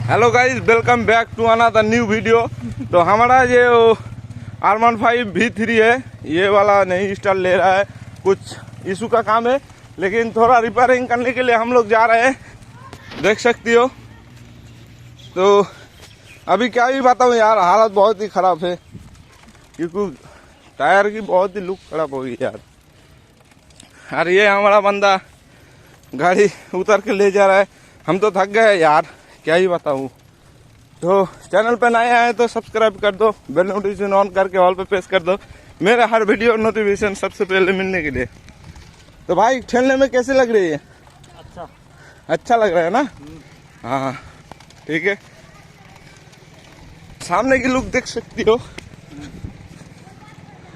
Hello guys, welcome back to another new video. तो हमारा ये R15 V3 है, ये वाला नहीं स्टार्ट ले रहा है, कुछ इशू का काम है, लेकिन थोड़ा रिपेयरिंग करने के लिए हम लोग जा रहे हैं, देख सकती हो। तो अभी क्या ही बताऊँ यार, हालत बहुत ही ख़राब है क्योंकि टायर की बहुत ही लुक खराब हो गई यार। और ये हमारा बंदा गाड़ी उतर के ले जा रहा है, हम तो थक गए यार, क्या ही बताऊँ। तो चैनल पे नए आए तो सब्सक्राइब कर दो, बेल नोटिफिकेशन ऑन करके ऑल पे प्रेस कर दो, मेरे हर वीडियो नोटिफिकेशन सबसे पहले मिलने के लिए। तो भाई खेलने में कैसी लग रही है? अच्छा लग रहा है ना? हाँ ठीक है। सामने की लुक देख सकती हो।